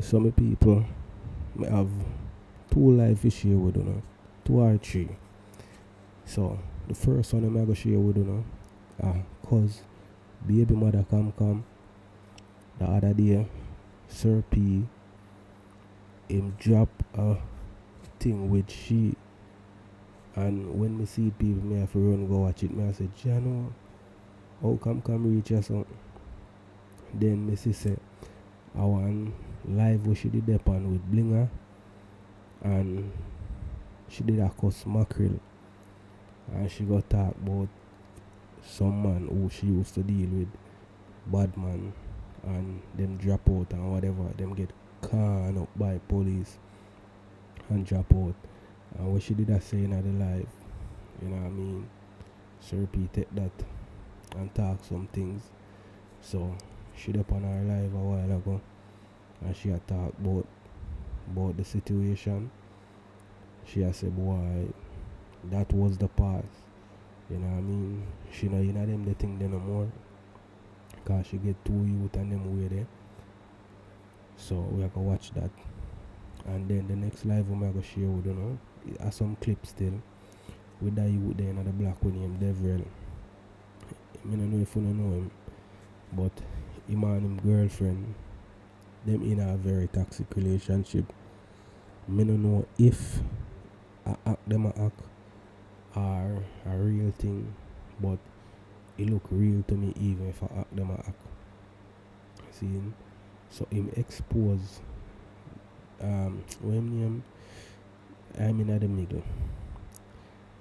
Some people may have 2 life to share with you know, 2 or 3. So the first one I'm going to share with you know, cause baby mother Camcam the other day, Sir P him drop a thing with she, and when me see people me have to run go watch it. Me I say, Jano, how Camcam reach us out? Then me see say I want live where she did that on with Blinger, and she did a cuss mackerel, and she got talk about some man who she used to deal with, bad man, and them drop out and whatever, them get caught up by police and drop out. And what she did that say in the live, you know what I mean? Sir P take that and talk some things. So she up on her live a while ago, and she had talked about the situation. She had said, boy, that was the past. You know what I mean? She know you know them the thing they no more. Cause she get 2 youth and them way there. So we are gonna watch that. And then the next live we are gonna share with you know, are some clips still with that youth there in the black one named Deverell. I don't know if you don't know him, but him and him girlfriend, them in a very toxic relationship. I don't know if I act them a act or a real thing, but it look real to me even if I act them a act. See? So him expose what him name? I'm in the middle.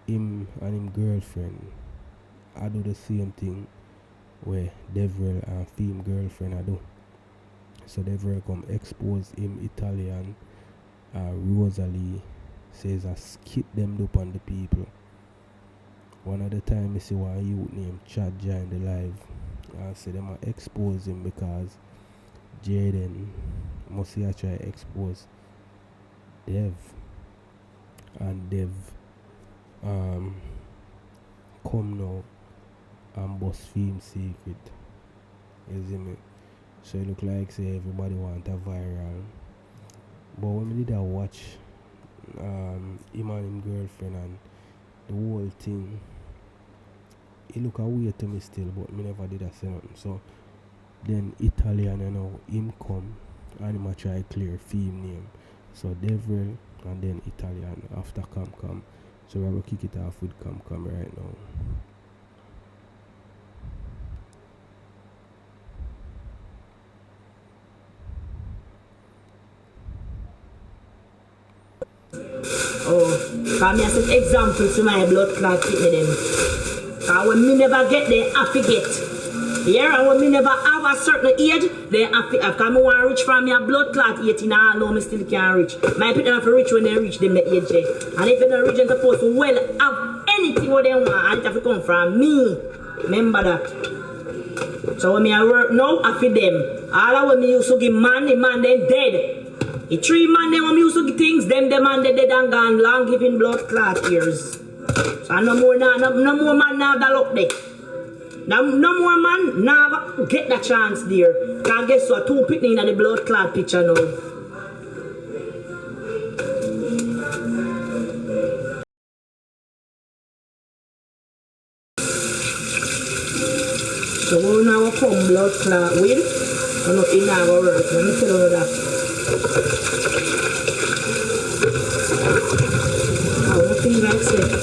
Him and him girlfriend I do the same thing where Deverell and Femme girlfriend I do. So Deverell come expose him Italian, Rosalie says I skip them up on the people. One of the time I see one youth named Chad join the live, and say them I expose him because Jayden must see I try expose Dev, and Dev come now and bust Femme secret. You see me? So it look like say everybody want a viral. But when we did a watch him and him girlfriend and the whole thing, it look a weird to me still, but me never did a say nothing. So then Italian, you know, him come and him a try clear Femme name. So Deverell and then Italian after Camcam. So we're gonna kick it off with Camcam right now. Oh, come here set example to my blood clot with me them. Cause when me never get there, I forget. Yeah, and when me never have a certain age, then I forget. Cause me want reach from me a blood clot 18 and know me still can't reach. My people have to reach when they reach them the age. And if they don't reach, they're supposed to well have anything what they want, and it have to come from me. Remember that. So when me I work now, I feed them. All of when me used to give man, the man then dead. The 3 man them used to get things, them man they dead and gone long giving blood clot years. So no more man now that up there. No more man now get that chance there. Cause guess what? 2 pitney in the blood clot picture now. So we now come blood clot with, and nothing now go work. Let me tell you that.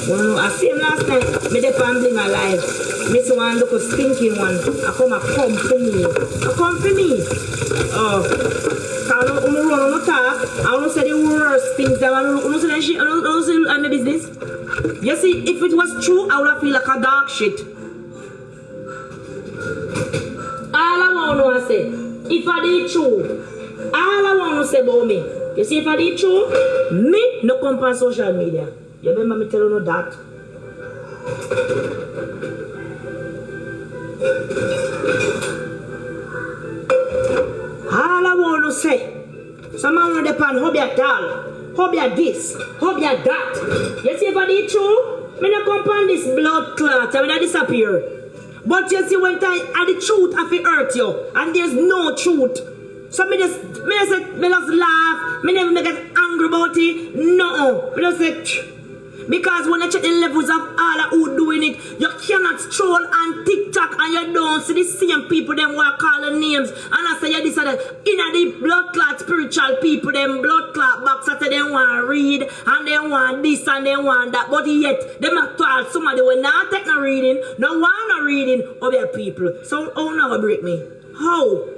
Well, I see him last night, me dey pandling alive. Me see one look a stinking one. I come for me. I come for me. Oh. Cause I don't run on the talk. I don't say the worst things that I don't say that shit. I don't say on the business. You see, if it was true, I would have feel like a dog shit. All I want to say, if I did true, all I want to say about me. You see, if I did true, me no come on social media. You remember me telling you that? All I want to say, some man depend how you tall, how you this, how you that. You see, if I did true, me no come on this blood clot, I will disappear. But you see, when I the truth, I feel hurt you, and there's no truth. So me just laugh. Me never get angry about it. No. Me just say, because when I check the levels of all who doing it, you cannot stroll on TikTok and you don't see the same people them who are calling names. And I say, yeah, this are the inner the blood clot spiritual people, them blood clot box. I say they want to read and they want this and they want that. But yet, them are told somebody will not take no reading, no want no reading of their people. So, how now break me? How?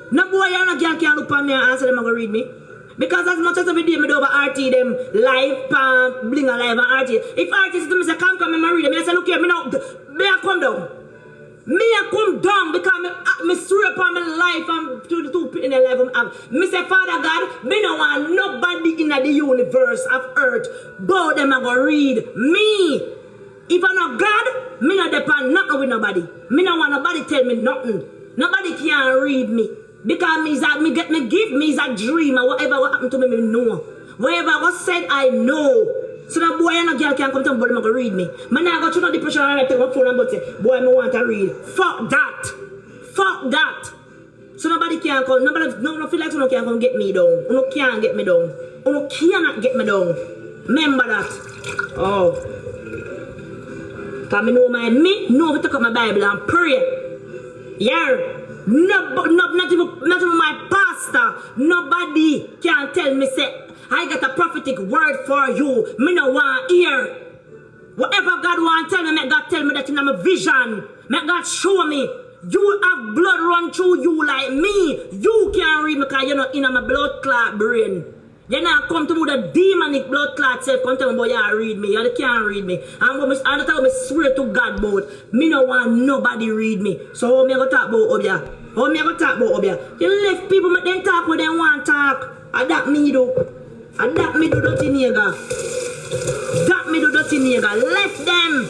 No boy and no girl can look at me and say them are going to read me. Because as much as every day I do over RT them live, bling a live and RT. If RT says to me, say, come and read them, I say, look here, me I come down. Me I come down because me swear upon my life and to the two people in the life. Me say, Father God, me no want nobody in the universe of earth. Both them are going to read me. If I'm not God, me not depend nothing with nobody. Me no want nobody tell me nothing. Nobody can read me. Because me get me give me is a dream and whatever what happened to me know. Whatever was said I know. So that boy and a girl can come to me, but I'm gonna read me. Man I go through the depression and I take my phone and go say, boy me want to read. Fuck that. Fuck that. So nobody can come, nobody feel like someone can come get me down. No can't get me down. No cannot get me down. Remember that. Oh. Cause me know if I take up my Bible and pray. Yeah. Not even my pastor. Nobody can tell me say I got a prophetic word for you. Me no want hear. Whatever God want tell me, make God tell me that in my vision. Make God show me. You have blood run through you like me. You can't read me because you're not in my blood clot brain. You not come to me with a demonic blood clot say, come to me, boy, you read me. You can't read me. And that's how I swear to God about. Me no want nobody read me. So how me go talk about Obia? How me go talk about Obia? You left people make them talk when they want to talk. And that me do. And that me do dirty nigga. That me do dirty nigga. Left them.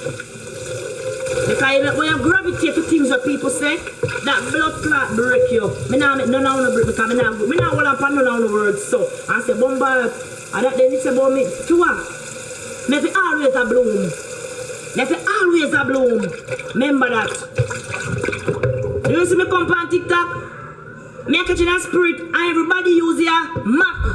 Because when you gravitate to things that people say, that blood clot break you. Me now make none of break because me now hold up on none of the words. So I say bombard, and that then it's about me. To what? Me fi always a bloom. Me fi always a bloom. Remember that. Do you see me come on TikTok? Me catching a spirit and everybody use your map.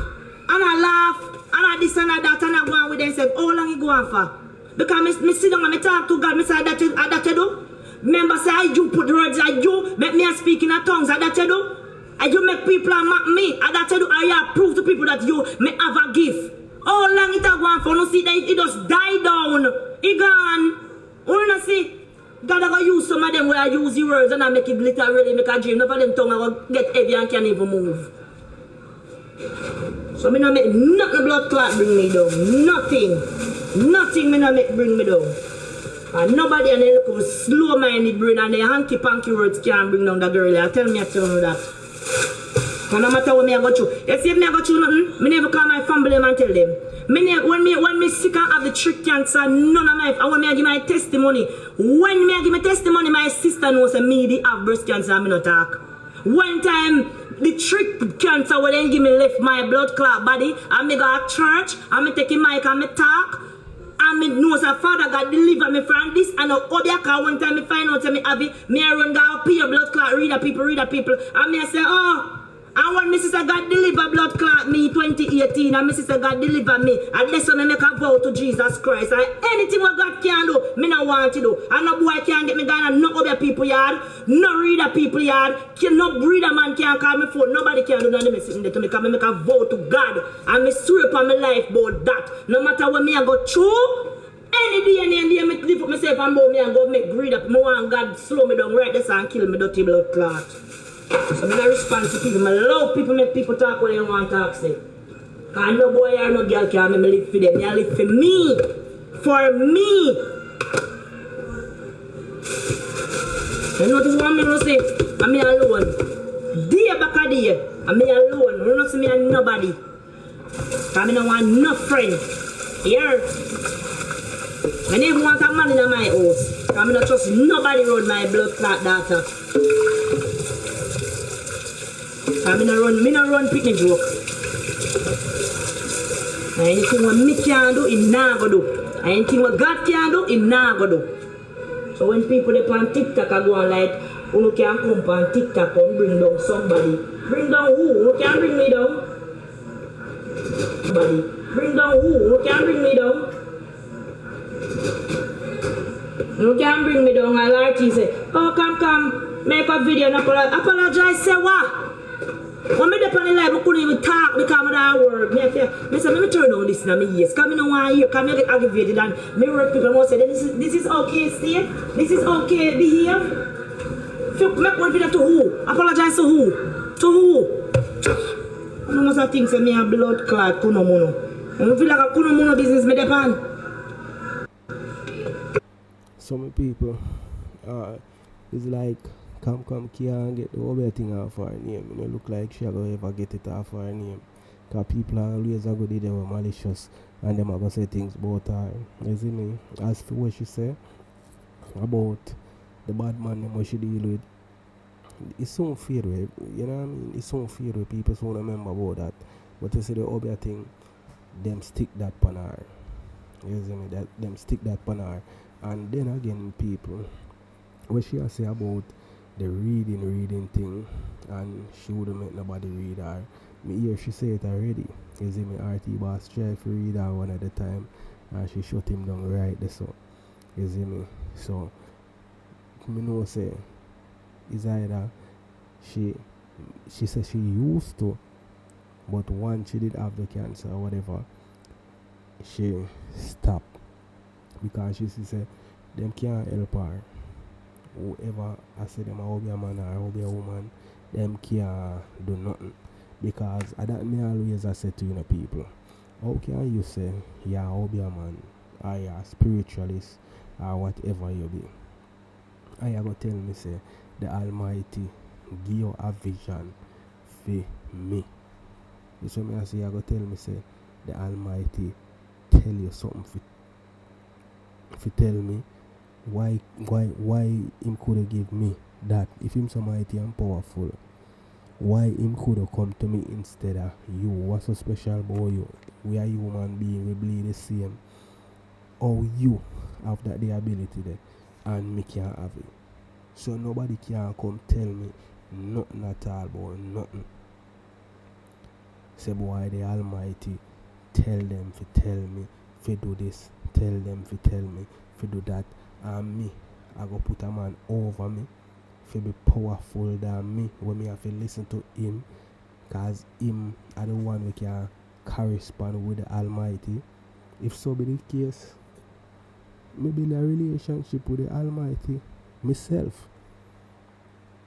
And I laugh, and I this and I that, and I go on with them and say, how long you go on for? Because me sit down and me talk to God, me say that you do. Remember say you put the words like you, make me speak in a tongues, that you do. And you make people mock me, that you do. And you prove to people that you may have a gift. How long it have gone for? You see that it just die down. It gone. You see? God I go use some of them where I use the words and I make it literally make a dream. None of them tongue I go get heavy and can't even move. So me not make nothing blood clot bring me down. Nothing me not make bring me down. And nobody and they look slow minded brain and they hanky panky words can't bring down the girl. I tell me I tell you that. And no matter what me I go through. You see if me I go through nothing, me never call my family and tell them. When me sick and have the trick cancer, none of my and when me I give my testimony. When me I give my testimony, my sister knows that me they have breast cancer and me not talk. One time the trick cancer when they give me left my blood clot body and me go to church and me take a mic and me talk. And me know that Father God deliver me from this. And other car one time me find out that me have it, me I run go pay blood clot, read the people. And me I say, oh, and when my sister God deliver blood clot me 2018, and my sister God deliver me, and that's when I make a vow to Jesus Christ. And anything what God can do, me not want to do. And no boy can't get me down and no other people yard, no reader people yard, no breeder man can't call me phone. Nobody can do nothing sitting there to me because I make a vow to God. And me swear upon my life about that. No matter what me I go through, any day me live up myself and bow me and go make greed up. Me want God slow me down right there and kill me dirty blood clot. So I'm not respond to people. I love people, make people talk when they want to talk. Say. Because no boy or no girl can make me live for them. They live for me. For me. You notice what I'm going to say? I'm me alone. Day back a day. I'm me alone. You don't see me and nobody. Because I don't want no friend. Here. I never want a man in my house. Because I don't trust nobody around my blood clot daughter. Me no run picnic joke. And anything what me can do, it nah go do. And anything what God can do, it nah go do. So when people they on TikTok I go on like, you can come on TikTok and bring down somebody Bring down who? Who can bring me down? Buddy. Bring down who? Who can bring me down? You can bring me down. And Larty say, oh, come, make a video and apologize. Say what? When I on the live, I couldn't even talk because of that word. I said, let me turn on this in my ears. Come in one ear, come here, get aggravated. And me work people and say, this is okay, stay. This is okay, behave. Make one video to who? Apologize to who? To who? I must have things that me a blood clot, kuno mono. I feel like a kuno mono business me depend. Some people, it's like, Camcam can't get the other thing off her name. It look like she will ever get it off her name. Because people are always going to they were malicious and them are going to say things about her. You see me? As for what she say about the bad man them what she deal with, it's so fair way. You know what I mean? It's so fair way people so remember about that. But you see the other thing, them stick that on her. You see me? That them stick that on her. And then again people, what she say about the reading thing, and she wouldn't make nobody read her. Me hear she say it already. You see me, RT boss try to read her one at a time, and she shut him down right there. So you see me. So me know say is either she said she used to, but once she did have the cancer or whatever, she stopped because she said them can't help her. Whoever I say them a be a man or a be a woman, them can't do nothing. Because I that me always I say to you know people, how can you say you're a be a man or you're a spiritualist or whatever you be? And you go tell me say the Almighty give you a vision for me. You see me I say you go tell me say the Almighty tell you something for tell me why him could give me that. If him so mighty and powerful, why him could have come to me instead of you? What's so special about you? We are human beings, we bleed the same. Or you have that the ability there and me can't have it. So nobody can come tell me nothing at all about nothing. Say boy the Almighty tell them to tell me to do this, tell them to tell me to do that. And me, I go put a man over me to be powerful than me when me have to listen to him, because him are the one who can correspond with the Almighty. If so be the case, maybe in a relationship with the Almighty myself.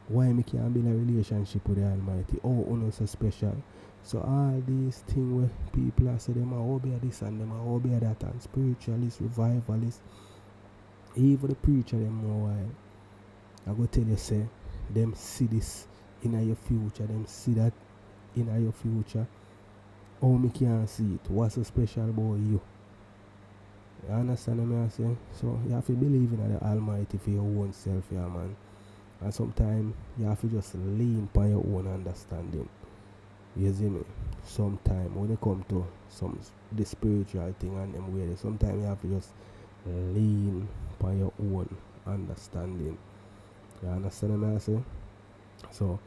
Why me can't be in a relationship with the Almighty? Oh, no so special. So all these things where people are say them are obey this and them are obey that, and spiritualists, revivalists, even the preacher them know why. I go tell you say them see this in your future, them see that in your future. Oh, me can't see it. What's so special about you? You understand what I say? So you have to believe in the Almighty for your own self, yeah man. And sometimes you have to just lean upon your own understanding. You see me? Sometimes when it come to the spiritual thing and them way, sometimes you have to just lean upon your own understanding. You understand what I say? So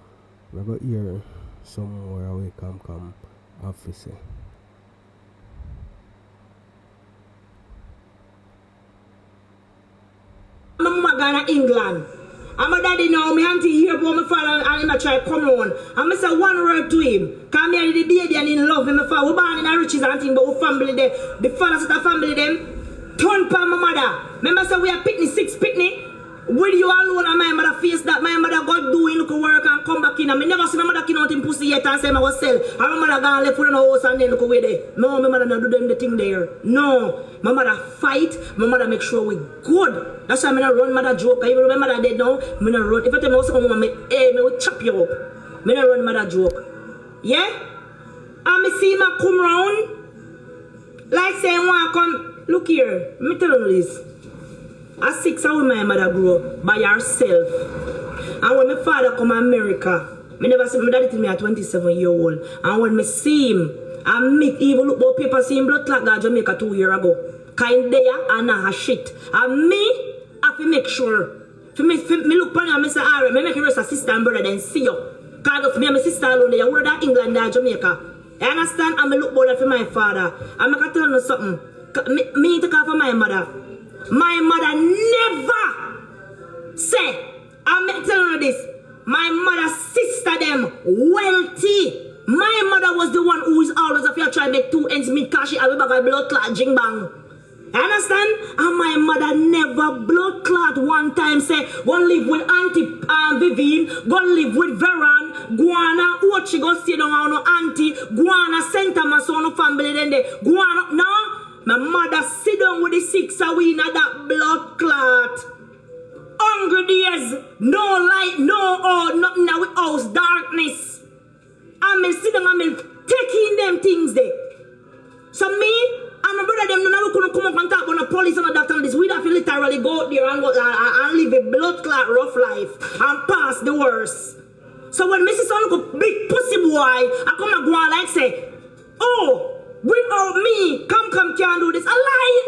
we're going to hear somewhere away Camcam Seh. My mama gone to England. And my daddy now, my auntie here, but my father and him try come on. And I say one word to him. Come here, the baby and in love with my father. We're born in a riches and thing, but we family there. The fathers of the family them turn pa my mother. Remember say we are picnic, 6 picnic. With you alone and my mother face that my mother got doing look work and come back in. And I never see my mother kin out in pussy yet and say I was sell. And my mother gone left for the house and then look away there. No, my mother not do them the thing there. No. My mother fight, my mother make sure we good. That's why I not run mother joke. I even remember that dead now. I not run. If I tell me something, me will chop you up. I not run mother joke. Yeah? And me see my come round. Like saying want come. Look here. Me tell you this. At 6 hours my mother grew up by herself. And when my father come to America, I never see my daddy till me at 27-year-old. And when I see him, I meet even look about paper see him blood clot that Jamaica 2 years ago. Kind there and a shit. And me have to make sure. For me look upon you and I say, alright, I make you rest a sister and brother then see you. Because me and my sister alone, they are that England and Jamaica. I understand, I'm a look better for my father. I'm going to tell you something. Me take care for my mother. My mother never say, I'm telling you this, my mother's sister them wealthy. My mother was the one who is always if you try to make 2 ends meet because she have a bag of blood clot jing bang. Understand? And my mother never blood clot one time say, go live with Auntie Vivian, go live with Veron, Guana, what she go stay down on no auntie, Guana, Santa Masono family, then they Guana, no. My mother sit down with the 6 away in that blood clot. Hungry days, no light, no nothing now with house, darkness. I'm sit down, I'm taking them things there. So me, and my brother, them now couldn't come up and talk about the police and the doctor and this. We'd have to literally go out there and live a blood clot rough life and pass the worst. So when Mrs. Son go big pussy boy, I come and go on like say, oh, without me, Camcam can't do this. A lie.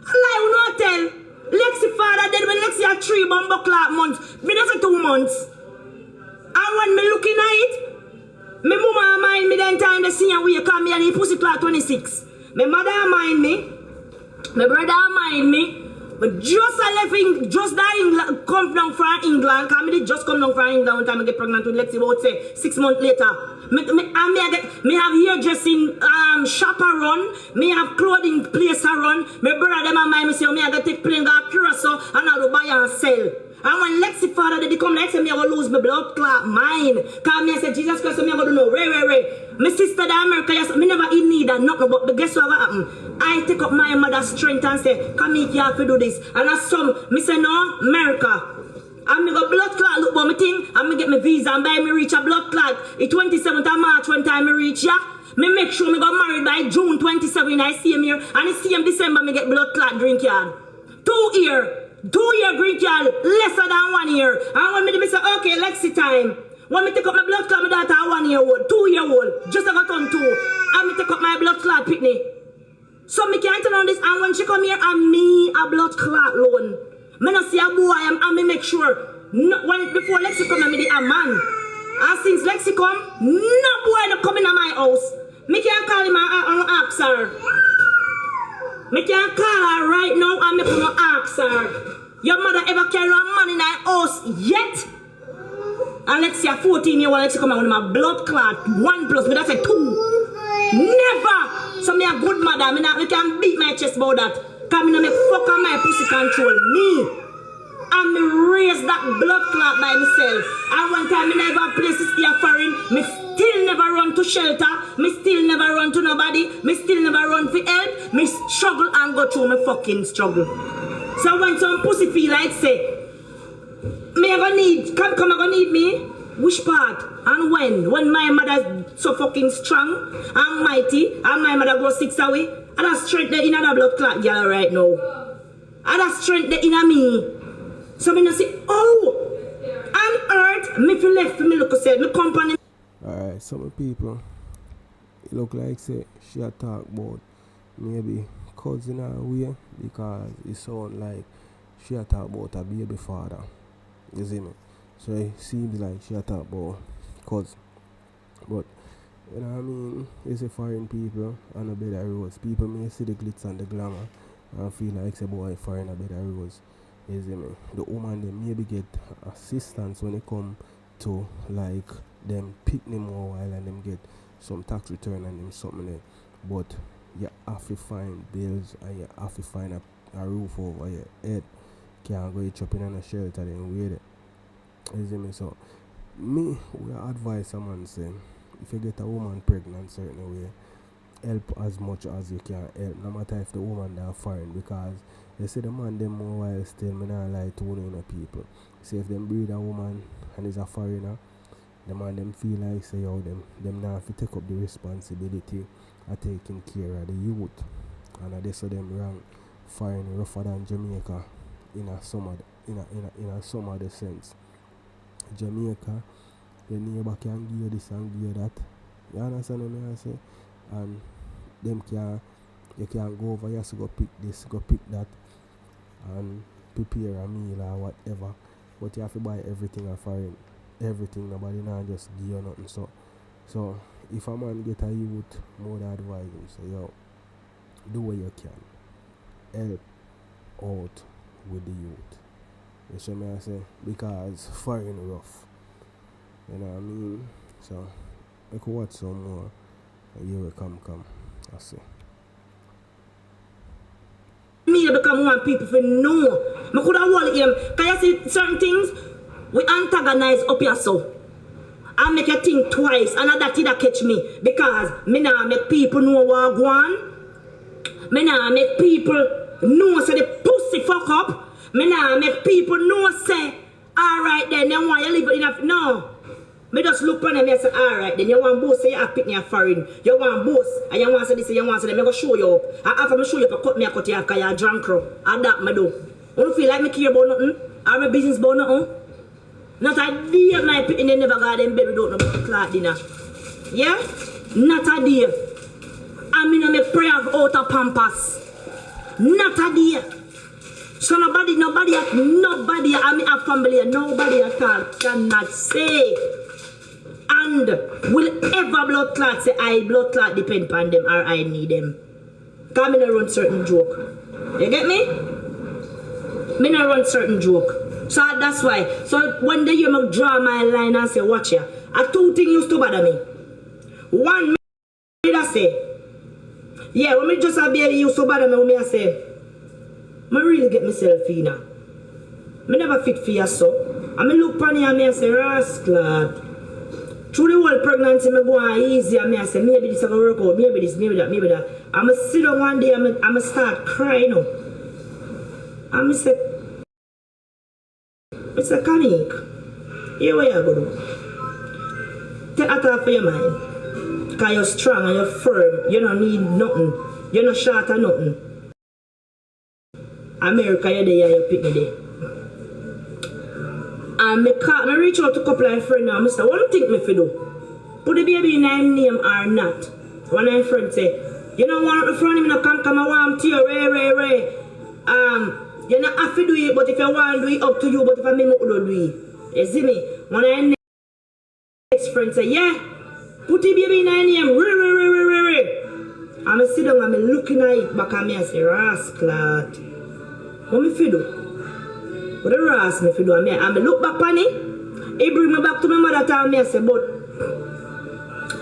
A lie, we not tell. Lexi father dead when Lexi had 3 bumbo clot months. Me just 2 months. And when me looking at it, my mama mind me then time they see and we come here and he pussy clot 26. My mother mind me, my brother mind me, but just I left just that England, come down from England, because I just come down from England one time I get pregnant with Lexi, about say 6 months later. Me have hairdressing shop I run, me have clothing place I run, my brother them and mind me say, me I got take plane go Curacao and I do buy and sell. And when Lexi father they come like say me I will lose my blood clot mine. Cause me I say Jesus Christ me I go do no Ray. My sister in America, yes, me never in need of nothing, but guess what happened? I take up my mother's strength and say, come here, you have to do this. And as some, me say no, America. And me go blood clot look for me thing, and me get my visa and buy me reach a blood clot. The 27th of March when time me reach, yeah. Me make sure me got married by June 27 I see him here. And I see him December me get blood clot drink yard. 2 year drink yard, lesser than 1 year. And when me say, okay, Lexi time. When me take up my blood clot, my daughter 1 year old, 2 year old, just got on 2. And me take up my blood clot pitney. So me can't tell on this, and when she come here, and me a blood clot loan. Me not see a boy, and me make sure, no, when before Lexi come, I me a man. And since Lexi come, no boy not come in my house. Me can't call him and ask her. Me can't call her right now, and me can't ask her. Your mother ever carry a man in her house yet? And let's say a 14-year-old, let's come out with my blood clot, 1 plus, but that's a 2. Never! So me a good mother, me can beat my chest about that. Cause me no make fuck on my pussy control me. And me raise that blood clot by myself. And one time me never place to stay foreign, me still never run to shelter, me still never run to nobody, me still never run for help, me struggle and go through my fucking struggle. So when some pussy feel like say, me ever need, come ever need me? Which part? And when? When my mother so fucking strong and mighty, and my mother goes 6 away, and that strength there in that blood clot girl right now. And that strength there in me. So me no say, oh, on earth, me feel left me look say, me company. Alright, some people, it look like say she a talk about maybe cousin or way, because it sound like she a talk about a baby father. You see me? So it seems like she a talk about cousin. But you know what I mean? It's a foreign people and a bed of rose. People may see the glitz and the glamour and feel like it's a boy foreign a bed of rose. You see me? The woman they maybe get assistance when it come to like them pick them more while and them get some tax return and them something there. But you have to find bills and you have to find a roof over your head. Can't go chopping on a shelter then wait it. You see me? So me we advise someone saying if you get a woman pregnant certain way, help as much as you can help, no matter if the woman they are foreign, because they say the man them more while still me not like to know people. Say if them breed a woman and is a foreigner, the man them feel like say yo them now have to take up the responsibility of taking care of the youth. And they say them wrong foreign rougher than Jamaica in a some of the sense. Jamaica, the neighbor can give you this and give you that. You understand what I say? And them you can go over here to go pick this, go pick that, and prepare a meal or whatever. But you have to buy everything a foreign. everything, nobody now just give you nothing. So if a man get a youth, more advise him, say yo, do what you can. Help out with the youth. You see me I say? Because foreign rough. You know what I mean? So I could watch some more. And here we come. I see. Me become one people for know. I could have wall him. Can you see certain things? We antagonize up here so. I make you think twice and that catch me. Because me now make people know what I want. Me now make people know say the pussy fuck up. Me now make people know say, alright then why you live enough? No. Me just look on them and say, alright then you want boss say you have pick me a foreign. You want boss and you want to say this and you want to say that. Me go show you up. And after me show you up, cut me a cut you off because you're drunk crow. And that me do. You don't feel like me care about nothing? Or my business about nothing? Not a day my pitting they never got them baby without no blood clot dinner. Yeah? Not a day. I mean I make prayer out of pampas. Not a day. So nobody, I mean a family, nobody at all cannot say and will ever blood clot say I blood clot depend on them or I need them. Cause me no run certain joke. You get me? Me no run certain joke. So that's why. So when they hear me draw my line and say watch ya, two things used to bother me. One, me I say, yeah, when me just a baby used to bother me, when me I say, I really get myself in now. I never fit for you so. I look upon you and I say, rascal. Through the whole pregnancy, I go on easy and I say, maybe this is going to work out, maybe this, maybe that. I'm sit down one day and I start crying now. And I say, it's a canic. Here where you go do. Take that off for your mind. Because you're strong and you're firm. You don't need nothing. You're not short of nothing. America, you're there, you pick me there. And I reach out to a couple of friends and I say, what do you think me for do? Put the baby in my name or not? One of my friends say, you don't want the front of me to come, I want to you, Ray. You don't have to do it, but if you want to do it, up to you, but if I make don't do it. You see me? One of my next friends say, yeah, put the baby in my name, Ray. And I sit down and I'm looking at it back at me and say, rascal. What me fi do? What the ask me fi do? I look back on it. He bring me back to my mother time. I say, but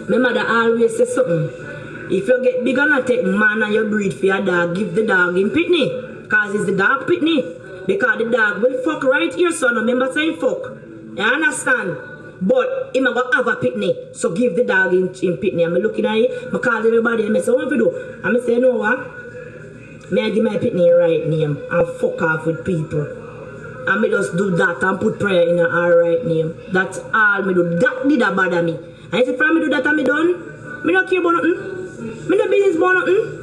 my mother always say something. If you get big and take man and you breed for your dog, give the dog in pitney. Because it's the dog pitney. Because the dog will fuck right here, so no remember saying fuck. You understand? But him go have a pitney. So give the dog in pitney. I'm looking at it. I call everybody and I say, what fi do? And I say, no what? May I give my pitney right name and fuck off with people. And me just do that and put prayer in her right name. That's all me do. That did a bother me. And if I me do that and me done, me not care about nothing. Me no business about nothing.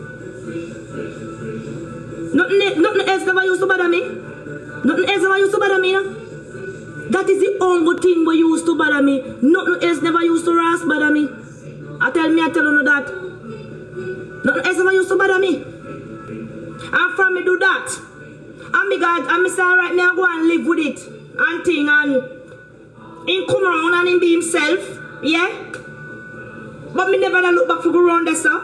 Nothing else never used to bother me. Nothing else never used to bother me. That is the only thing we used to bother me. Nothing else never used to bother me. I tell you that. Nothing else never used to bother me. And from me do that, and me God, and me say alright, me I go and live with it and thing, and him come around and him be himself, yeah. But me never look back for go around there, sir.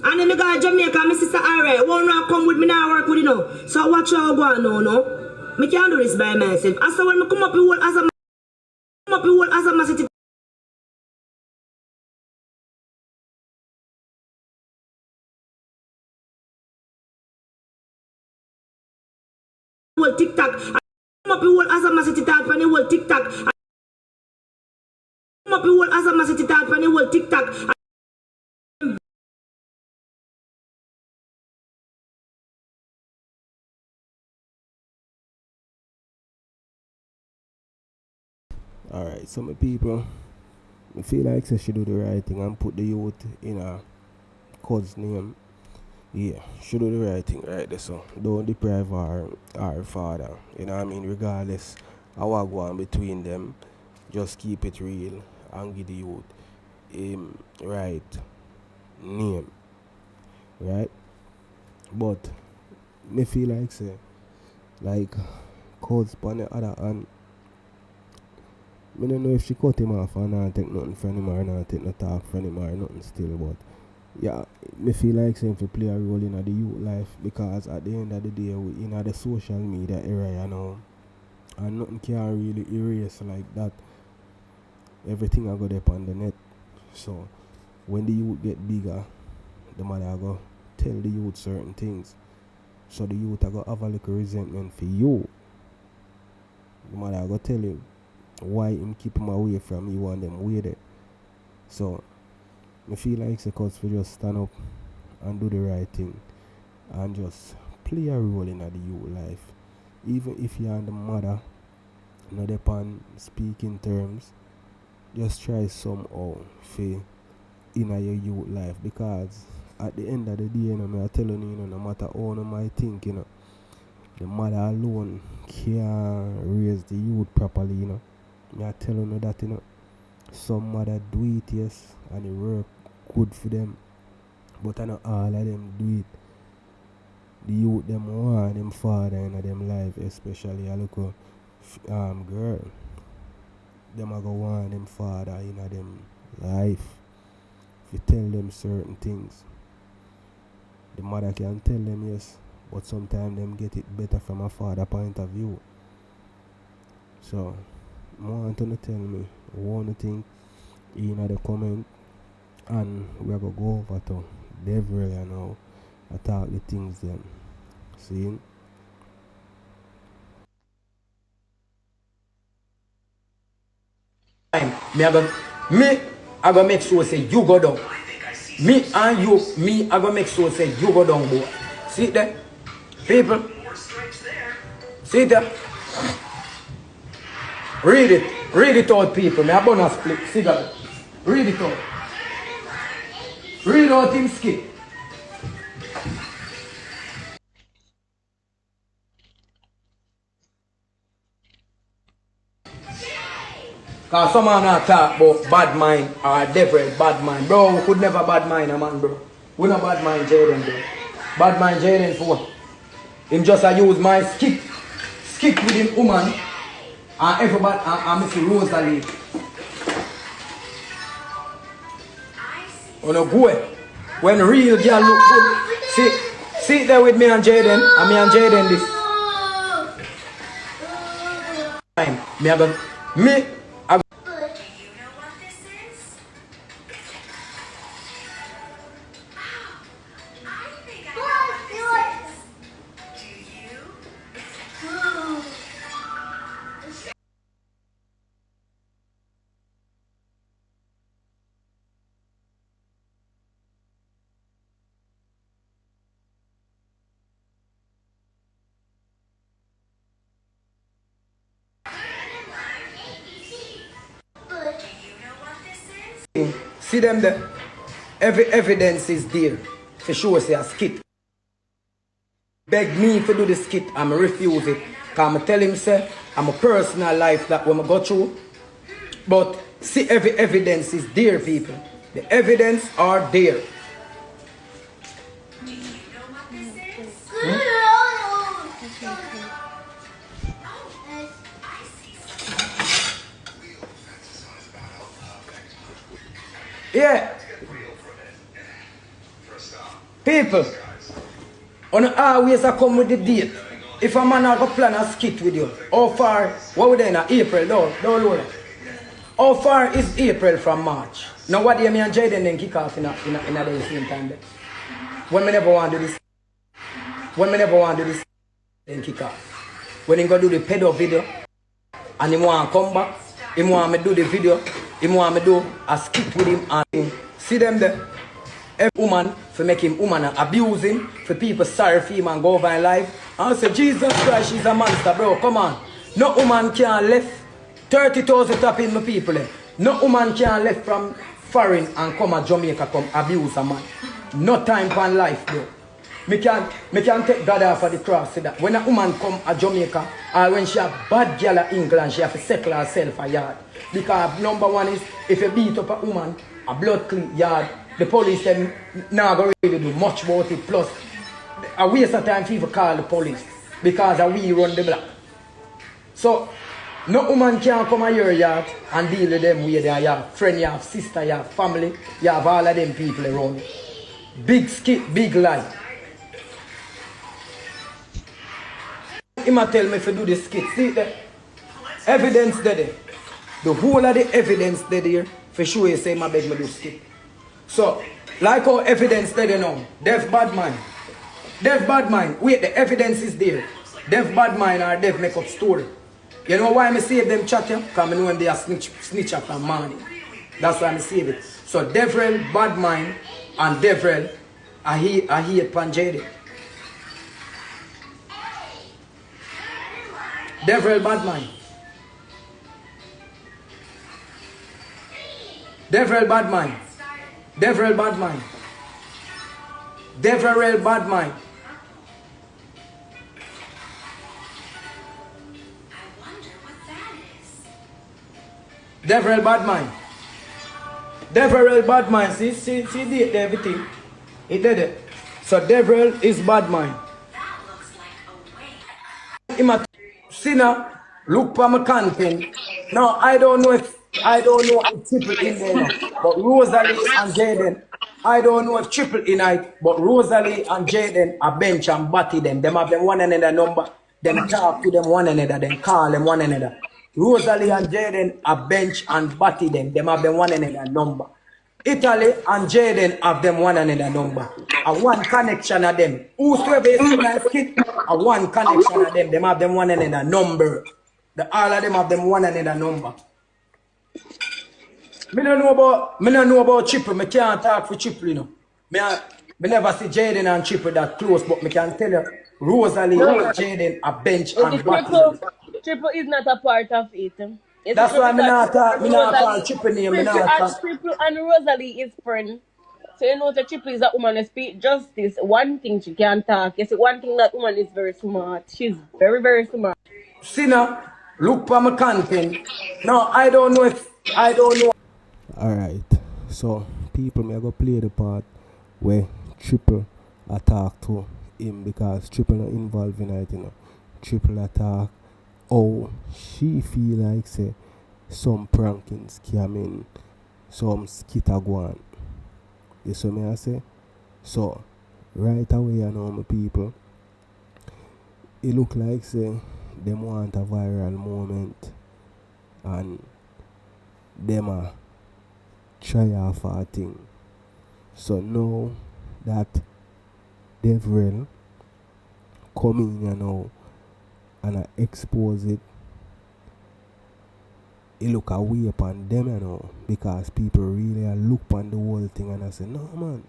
And then me go to Jamaica, and my sister alright, won't come with me now work with you know. So watch how I go on now, no. Me can't do this by myself. And so when me come up with as a massive. TikTok, I come up with as a massive TikTok, and the whole TikTok. I come up with as a massive TikTok, and the whole TikTok. Alright, some people I feel like she should do the right thing and put the youth in a cause name. Yeah, she do the right thing right there, so don't deprive our father. You know what I mean? Regardless of what go on between them, just keep it real and give the youth right name. Right? But me feel like say like cause on the other hand I don't know if she cut him off or not take nothing from him or not take no talk from him or nothing still, but yeah, me feel like saying to play a role in the youth life, because at the end of the day, we in the social media era, you know, and nothing can really erase like that. Everything I got up on the net. So when the youth get bigger, the mother go tell the youth certain things. So the youth are gonna have a little resentment for you. The mother go tell him why him keep him away from you and them way there. So I feel like it's a cause for just stand up and do the right thing and just play a role in the youth life. Even if you and the mother not upon speaking terms, just try somehow for in your youth life, because at the end of the day, you know, I tell you, no matter how you might think, you know, the mother alone can't raise the youth properly, you know. I tell you that, you know, some mother do it, yes, and it work good for them, but I know all of them do it. The youth them want them father in them life, especially a local girl. Them a go want them father in them life. If you tell them certain things, the mother can tell them yes, but sometimes them get it better from a father point of view. So I want to tell me one thing in the comment, and we're gonna go over to Deverell now and talk the things them. See? I go make sure say you go down. Me and you, I go make sure say you go down, boy. See it there? People? See it there? Read it out, people. Me a bonus split cigarette. Read it out. Read out in Skit. Cause some man not talk about bad mind or Deverell bad mind. Bro, we could never bad mind a man, bro. We not bad mind Jayden, bro. Bad mind Jayden for him just a use my skit with him woman and everybody and Mr. Rosalie. On a go. When real girl look good. See there with me and Jayden, and me and Jayden this time. Me see them there. Every evidence is there. For sure say a skit. Beg me to do the skit, I'm refuse it. Cause I tell him say I'm a personal life that when I go through. But see every evidence is there, people. The evidence are there. Yeah. People, on always I come with the date. If a man have a plan a skit with you, how far, what would they in April? Don't load it. How far is April from March? Now what do you mean and Jayden then kick off in the same time then? When me never want to do this, then kick off. When he go do the pedo video, and he want to come back, he want me do the video, he want me do a skit with him and see them there. Every woman for make him woman and abuse him, for people sorry for him and go over in life. And I say, Jesus Christ, she's a monster, bro. Come on. No woman can left 30,000 top in my people. No woman can left from foreign and come to Jamaica come abuse a man. No time for life, bro. Me can take God off of the cross. Say that when a woman come to Jamaica, or when she a bad girl in England, she have to settle herself a yard. Because number one is, if you beat up a woman, a blood clean yard, the police then not going to really do much about it. Plus, a waste of time for people call the police because we run the block. So, No woman can come at your yard and deal with them where they are. You have friend, you have sister, you have family, you have all of them people around. Big skit, big lie. He might tell me if I do the skit. See the evidence there. The whole of the evidence there for sure you say my beg me do skit. So, like how evidence there now, deaf bad mind. Deaf bad mind. Wait, the evidence is there. Deaf bad mind or deaf make up story. You know why I save them chat here? Because I know when they are snitch up from morning. That's why I save it. So Deverell, bad mind, and Deverell, I hear Pan Jayden. Deverell, bad mind. Deverell, bad mind. Deverell, bad mind. Deverell, bad mind. Deverell bad mind. Deverell bad mind. See did everything. He did it. So Deverell is bad mind. Sinner, look for my content. Now I don't know if Triple in there now. But Rosalie and Jayden. I don't know if Triple in it, but Rosalie and Jayden are bench and batty them. Them have them one another number. Them talk to them one another, then call them one another. Rosalie and Jayden are bench and batty them. Them have them one another number. Italy and Jayden have them one another number. And one connection of them. Whosoever is in my skit, a one connection of them. Them have them one another number. All of them have them one another number. Me don't know about Triple. Me can't talk for Triple, you know. Me never see Jayden and Triple that close, but me can tell you, Rosalie and Jayden are bench and batty. Triple is not a part of it. That's why me not call Triple name. Triple and Rosalie is friend. So you know the Triple is a woman who speak justice. One thing she can talk. You see, one thing that woman is very smart. She's very, very smart. Sinner, look for my content. Now I don't know. Alright, so people may go play the part where Triple attack to him because Triple not involved in it, you know. Triple attack. Oh, she feel like say some pranking scamming, some skit a go on. You see me I say? So right away you know my people, it look like say them want a viral moment and them a try off a thing. So now that Deverell come in, you know, and I expose it, it look away upon them, you know, because people really look on the whole thing and I say, no man,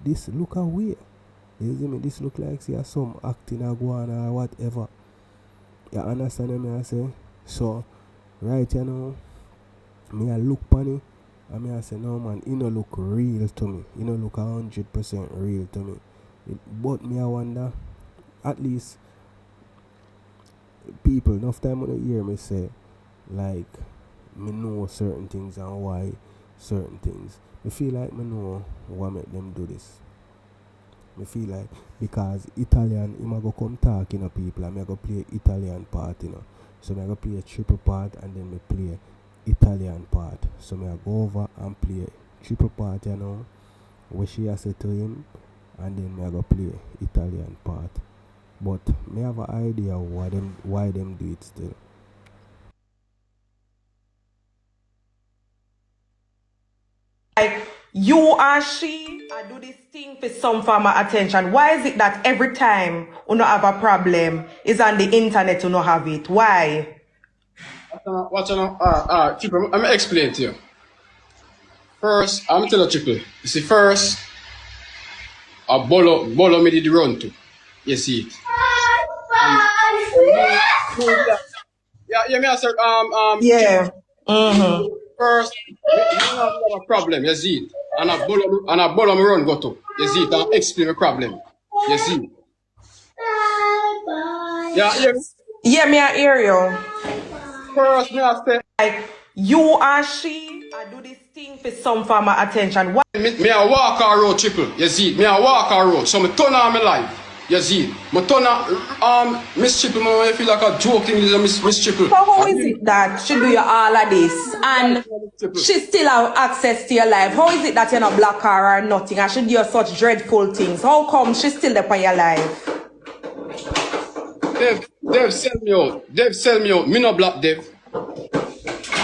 this look away. You see me, this look like see some acting a go on or whatever. You understand me I say? So right, you know, me I look on it and me I say, no man, it no look real to me. It no look 100% real to me. But me I wonder, at least people, enough time when they hear me say, like, me know certain things and why certain things. Me feel like me know what make them do this. Me feel like, because Italian, I'm going to come talking to people and I'm going to play Italian part, you know. So I'm going to play a Triple part and then me play Italian part. So I go over and play Triple part, you know, what she has said to him, and then I go play Italian part. But me have an idea why them do it still. Like you and she, I do this thing for some form of attention. Why is it that every time you don't have a problem, is on the internet you don't have it? Why? Triple, I'm gonna explain to you. First, I'm telling you, Triple. You see, first, a bolo me did run to. You see it. Yeah, me answer. Yeah. First, me have a problem. You see it. And a bolo me run go to. You see it. And explain the problem. You see it. Yeah. Yeah, me I hear you. First, me I say. Like you and she, I do this thing for some form of attention. Why? Me I walk our road, Triple. You see it. Me I walk our road. So me turn on my life. You see, my turn Miss Triple, I feel like a joke thing is a Miss Triple. So how is it that she do you all of this and she still have access to your life? How is it that you're not block her or nothing and she do you such dreadful things? How come she still there for your life? Dev, sell me out. Dev, sell me out. Me no black, Dev.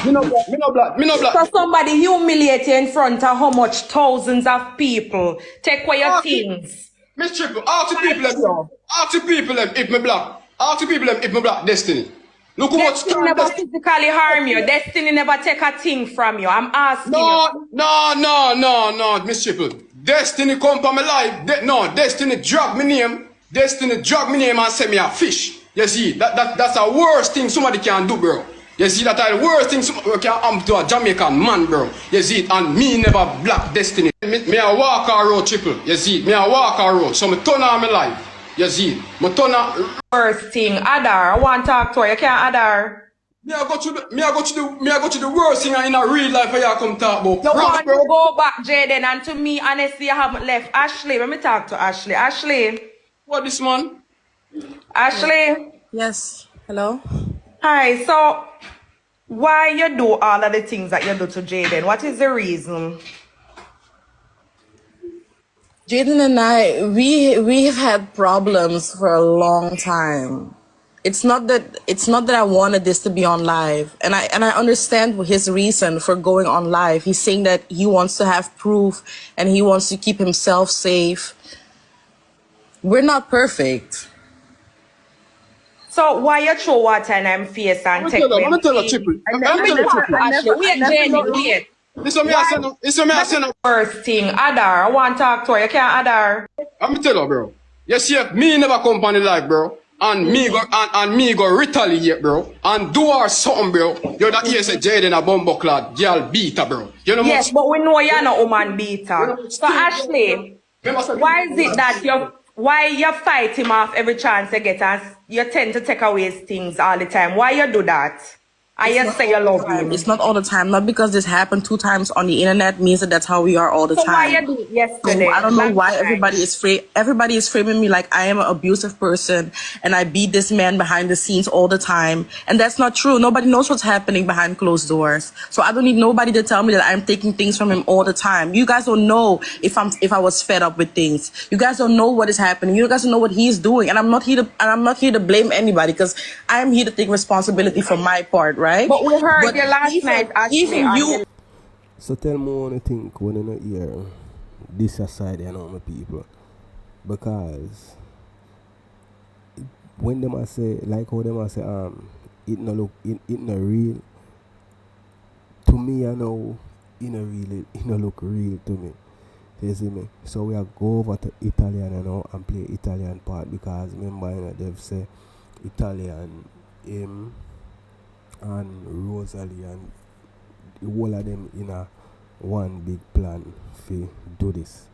Me no black. So somebody humiliate you in front of how much thousands of people take away your things. Miss Triple, ask the people them, yo. Ask the people them if me black. Ask the people them if me black Destiny. Look how much Destiny time never physically harm you. Destiny never take a thing from you. I'm asking you. No, Miss Triple. Destiny come from my life. Destiny drag me name. Destiny drag me name and send me a fish. You see, that's the worst thing somebody can do, bro. You see, that's the worst thing somebody can happen to a Jamaican man, bro. You see, and me never black Destiny. Me a walk a road, Triple. You see, me a walk a road. So me turn on my life. You see, me turn on. Worst thing, Adar. I want to talk to her. You can't Adar. Me I go to the worst thing in a real life where you come talk about. You want to go back, Jayden, and to me, honestly, I haven't left. Ashley, let me talk to Ashley. Ashley. What this man? Ashley. Yes. Hello? Hi, so why you do all of the things that you do to Jayden? What is the reason? Jayden and I, we've had problems for a long time. It's not that I wanted this to be on live, and I understand his reason for going on live. He's saying that he wants to have proof and he wants to keep himself safe. We're not perfect. So why you throw water in them face and take away? I'm gonna tell her, Triple. Ashley, wait, Jayden, wait. This one me I send up. First thing, Adar, I want to talk to her. You can't Adar. I'm gonna tell her, bro. You see, me never come on the live, bro. And me go retaliate, bro. And do her something, bro. You're the ESA Jayden a bumbucklad girl beater, bro. You know yes, but we know you're not a woman beater. So Ashley, why is it that you fight him off every chance you get and you tend to take away his things all the time? Why you do that? And you say you love him. It's not all the time. Not because this happened 2 times on the internet means that that's how we are all the so time. Why you do it yesterday? So I don't know why everybody is framing me like I am an abusive person and I beat this man behind the scenes all the time. And that's not true. Nobody knows what's happening behind closed doors. So I don't need nobody to tell me that I'm taking things from him all the time. You guys don't know if I was fed up with things. You guys don't know what is happening. You guys don't know what he's doing. And I'm not here to blame anybody because I'm here to take responsibility for my part, right? But we heard you last night, Ashley. So tell me what you think when you not hear this aside, you know, my people. Because when them I say, like how them I say, it no look, it no real. To me, I know, it no look real to me. You see me? So we are go over to Italian, you know, and play Italian part because remember, you know, they've say Italian, him and Rosalie and the whole of them in a one big plan to do this.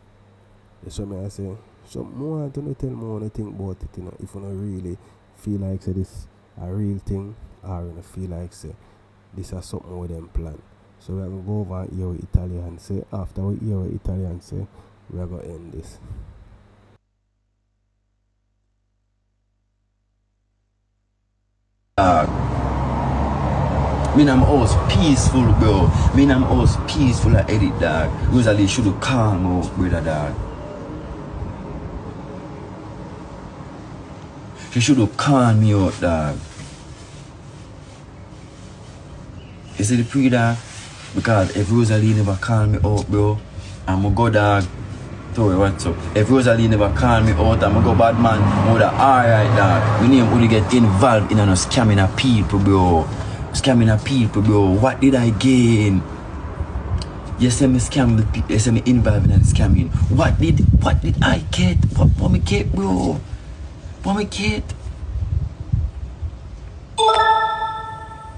So me I say, so more to tell me what you think about it, you know, if you don't really feel like say this a real thing or you feel like say this is something with them plan. So we are going to go over and hear what Italian say. After we hear what Italian say, we are going to end this. Me I'm always peaceful, bro. Me I'm always peaceful at edit, dog. Rosalie should have calm out, brother, dog. She should have calmed me out, dog. You see the pre, dog? Because if Rosalie never calm me out, bro, I'ma go, dog. Sorry, what's up? If Rosalie never calm me out, I'ma go bad man. I woulda alright, dog. Me name would get involved in a scamming of people, bro. Scamming of people, bro. What did I gain? You say me scam the people. You say me involved in the scamming. What did I get? What me get, bro? What me get?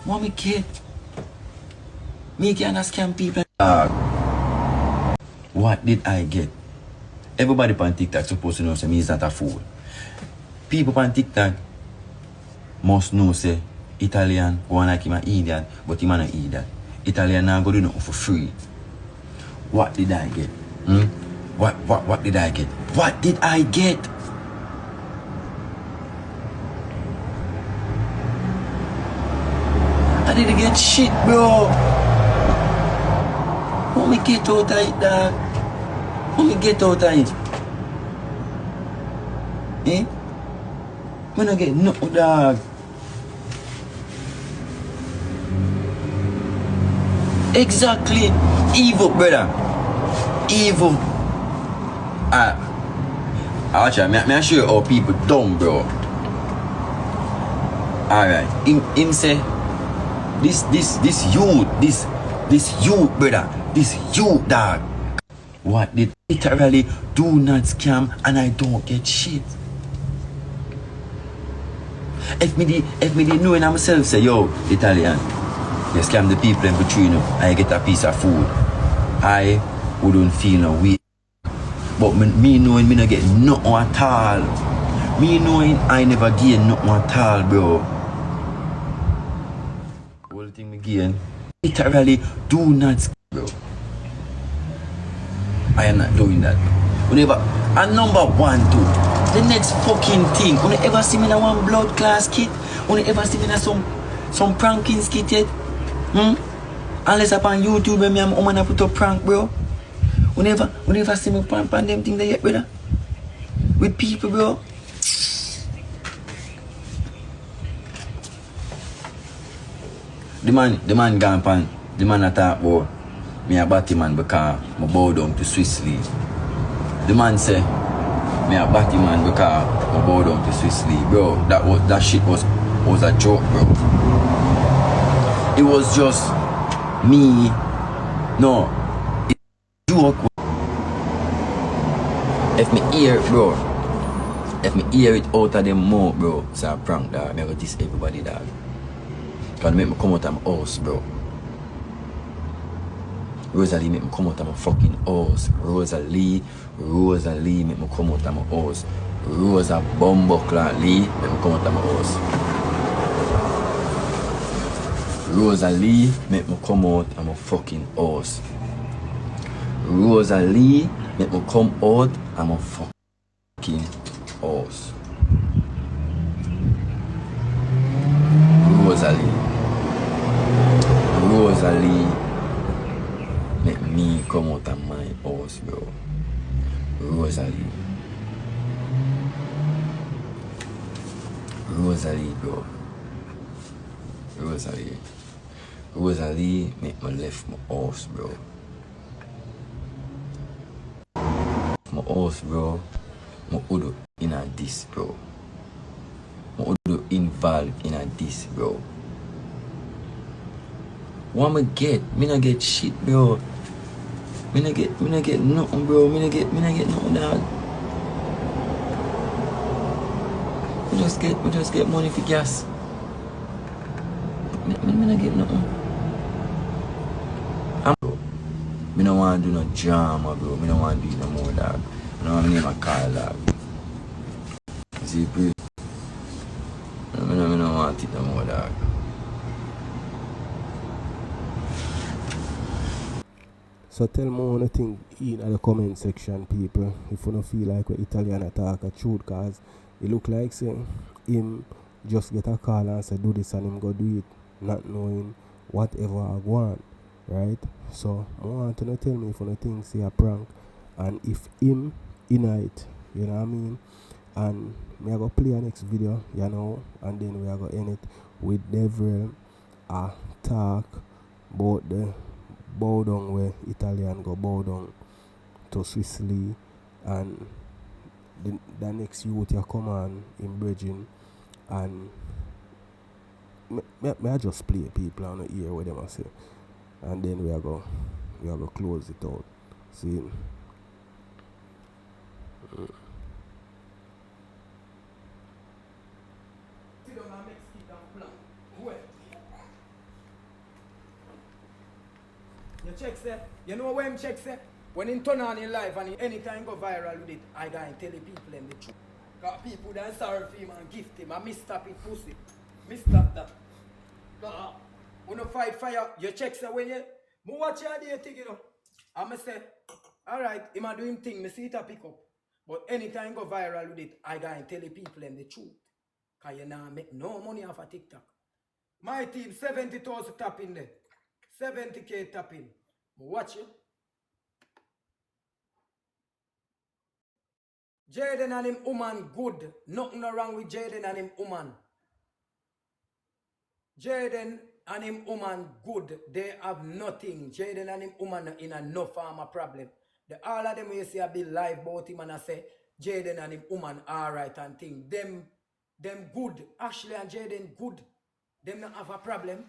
What me get? Me can't scam people. What did I get? Everybody on TikTok supposed to know say me is not a fool. People on TikTok must know say Italian one like him an idiot, but him an idiot. Italian now go do nothing for free. What did I get? What did I get? What did I get? Nobody to get shit, bro. Let me get out of it, dog. Let me get out of it. Eh? Me no get nothing, dog. Exactly. Evil, brother. Evil. Actually, I show you how people dumb, bro. Alright. Him say, this youth, brother. This youth, dog. What did literally do not scam and I don't get shit. If me did know in myself say, yo, Italian, you scam the people in between you, I get a piece of food, I wouldn't feel no way. But me knowing me not get nothing at all. Me knowing I never gain nothing at all, bro. Whole thing me gain, literally do not scam, bro. I am not doing that. Whenever, and number one too, the next fucking thing, when you ever see me in one blood class kit, when you ever see me in some pranking skit yet, unless upon YouTube when me and my woman put up prank, bro. Whenever see me pan them thing there yet, brother, with people, bro. The man gone pan, the man attack, bro. Me a batty man because I bow down to Swiss Lee. The man say, me a batty man because I bow down to Swiss Lee. Bro, that shit was a joke, bro. It was just me. No, it's a joke. If me hear it, bro, if me hear it out of them more, bro, it's a prank, dog. Me go diss everybody, dog. Cause make me come out of my house, bro. Rosalie make me come out of my fucking house. Rosalie make me come out of my house. Rosa Bumbuckler Lee make me come out of my house. Rosalie make me come out of my fucking house. Rosalie make me come out of my fucking house. Rosalie make me come out of my house, bro. Rosalie, bro. Rosalie make me left my house, bro. My house, bro. My udo in a this, bro. My udo involved in a this, bro. What me get? Me not get shit, bro. Me not get nothing, bro. Me not get nothing, dog. We just get money for gas. Me not get nothing. Me no want to do no drama, bro. Me no want to do no more, dog. I don't want to name a car, dog. See, bro. Me no want it no more, dog. So tell me what you think in the comment section, people. If you don't feel like we're Italian attack a truth, cause it look like say him just get a call and say do this and him go do it, not knowing whatever I want, right? So I want to tell me if you don't think say a prank and if him in it, you know what I mean? And me I go play a next video, you know, and then we are going to end it with Deverell talk about the bow down where Italian go bow down to Swiss Lee, and the next youth you come on in bridging, and me I just play people on the ear what them I say, and then we are go close it out. See. You check say, you know when him check say? When him turn on in life and he anytime go viral with it, I gotta tell the people them the truth. Cause people that sorry for him and gift him and Mr. Pit pussy. Mr. that. When you fight fire, you check say when you watch your day thing, you know. And I say, alright, him a do him thing, me see it a pick up. But anytime go viral with it, I gotta tell the people them the truth. Cause you now make no money off of TikTok. My team, 70,000 tap in there. 70K tap in. Watch it. Jayden and him woman good. Nothing wrong with Jayden and him woman. Jayden and him woman good. They have nothing. Jayden and him woman in a no farm a problem. All of them you see a bit live about him and I say Jayden and him woman alright and thing. Them good. Ashley and Jayden good. Them not have a problem.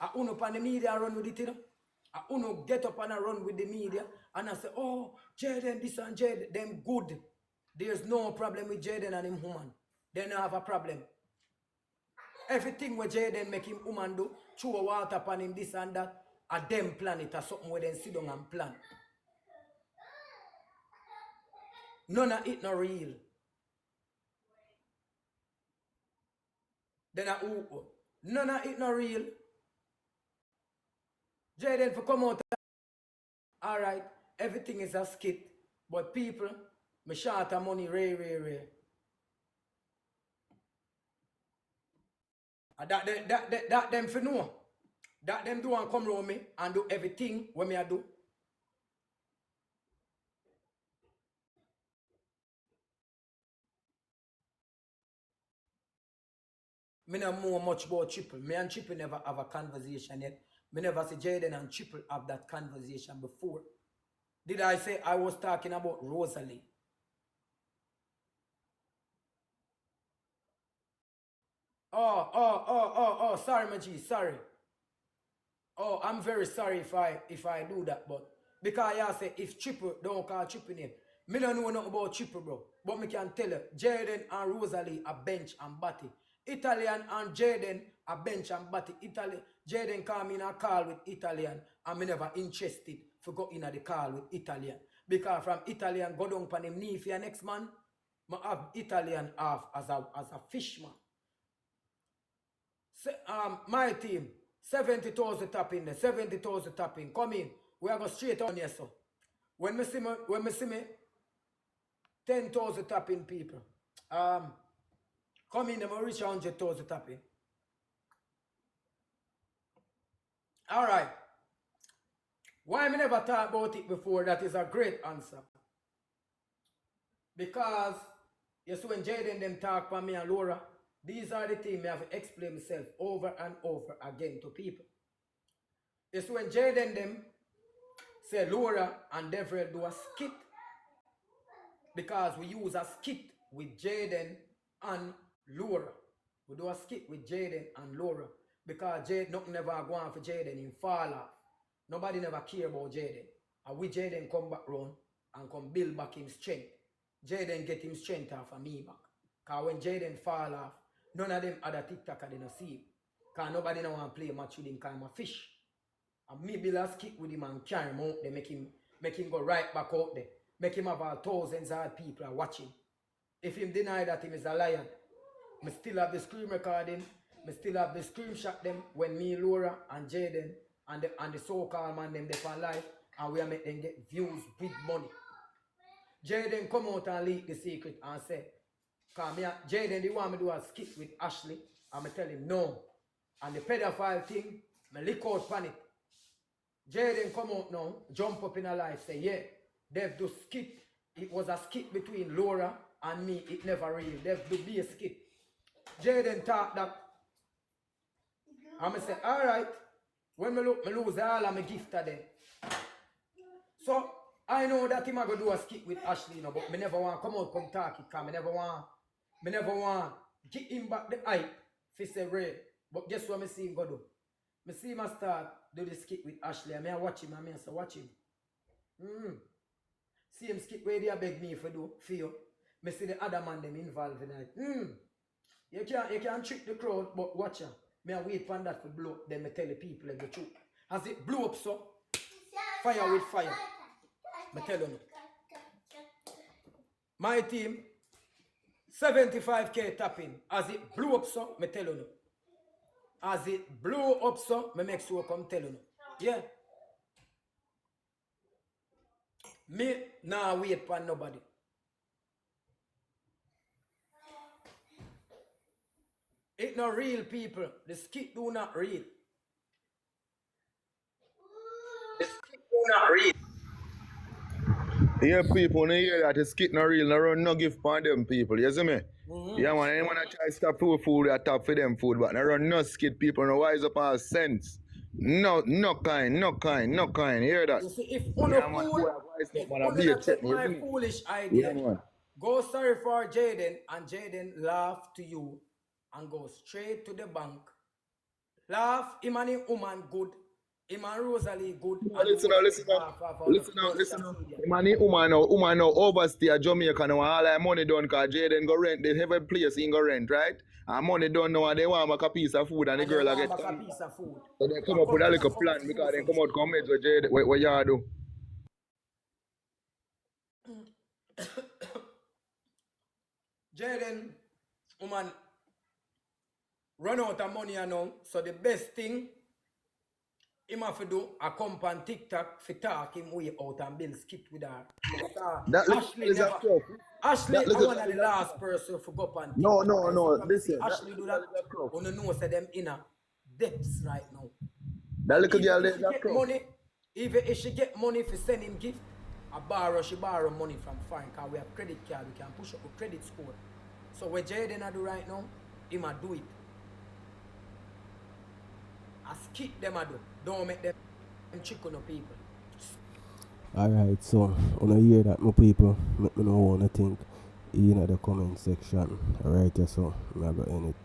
I uno up on the media run with it, you know. I uno get up and I run with the media and I say, oh, Jayden, this and Jayden, them good. There's no problem with Jayden and him woman. They don't have a problem. Everything where Jayden make him woman do, throw water upon him, this and that, a them plan it or something where they sit down and plan. None of it not real. Then none of it not real. Jayden for come out. Alright, everything is a skit. But people, me short of money, rare. That them for know. That them do and come around me and do everything what me I do. Me not know much about Triple. Me and Triple never have a conversation yet. Me never see Jayden and Triple have that conversation before. Did I say I was talking about Rosalie? Oh, sorry, my G, sorry. Oh, I'm very sorry if I do that, but because I say if Triple don't call Triple name. Me don't know nothing about Triple, bro. But me can tell you, Jayden and Rosalie are bench and batty. Italian and Jayden are bench and batty. Jayden come in a call with Italian and me never interested for go in the call with Italian. Because from Italian go down on him knee for your next man, I have Italian off as a fishman. My team, 70,000 tap in there, 70,000 tap in. Come in. We are going straight on here, so. When me see me 10,000 tap in people. Come in, I'm reach 100,000 tap in. Alright. Why me never talk about it before? That is a great answer. Because you see when Jayden them talk for me and Laura, these are the things I have to explain myself over and over again to people. It's when Jayden them say Laura and Deverell do a skit. Because we use a skit with Jayden and Laura. We do a skit with Jayden and Laura. Because nothing never go on for Jayden in fall off. Nobody never care about Jayden. And we Jayden come back round and come build back him strength. Jayden get him strength off of me back. Because when Jayden fall off, none of them other TikToker they not see him. Because nobody no want to play a match with him because I'm a fish. And me build a skit with him and carry him out there, make him go right back out there. Make him have all thousands of people are watching. If him deny that him is a liar, me still have the screen recording, me still have the screenshot them when me, Laura and Jayden and the so-called man them they for life and we are make them get views with money. Jayden come out and leak the secret and say, because Jayden they want me to do a skit with Ashley and I tell him no. And the pedophile thing, me lick out on it. Jayden come out now, jump up in a life, say yeah, Dev do skit. It was a skit between Laura and me, it never real. Dev do be a skit. Jayden talk that. And I say, alright, when me lose all of my gift to them. So I know that him I go do a skit with Ashley, you know, but me never want come out come talk it, because me never want give him back the hype for say Ray. But guess what me see him go do? Me see him start do the skit with Ashley and I watch him and I say watch him. See him skit where they beg me for you. Me see the other man them involved in it. You can trick the crowd, but watch him. Me I wait for that to blow up, then me tell the people the truth. As it blew up so, fire with fire. Me tell you. My team, 75K tapping. As it blew up so, me tell you. As it blew up so, me make sure come tell you. Yeah. Me nah wait for nobody. It not real, people. The skit do not real. The skit do not real. Yeah, people, when you hear that, the skit not real, no run no gift for them people, you see me? Yeah, man, anyone that try to stop food, I top for them food, but no run no skit, people, no wise up our sense. No kind, you hear that? You see, if uno not take my foolish idea, go sorry for Jayden, and Jayden laugh to you and go straight to the bank. Laugh, him and him woman good, him and Rosalie good. Listen now. Man, woman now overstay at Jamaica now, all that money done, because Jayden go rent, they have a place he go rent, right? And money done now, and they want make a piece of food, and the girl get a piece of food. So they come up with a little plan, because they come out comments with Jayden, what you do? Jayden, woman, run out of money now, so the best thing him have to do, a come on TikTok for talk him way out and build skit with her. Ashley, I one of the last person to go up on TikTok. No, listen. Ashley do that, on the know say them in a depths right now. That little girl there, that money, even if she get money for send him gift, she borrow money from foreign, because we have credit card, we can push up a credit score. So what Jayden do right now, him a do it. A skip them a do. Don't make them trick on the people. Alright, so when I hear that, my people, make me know what I think in the comment section. Alright, so I'm going to end it.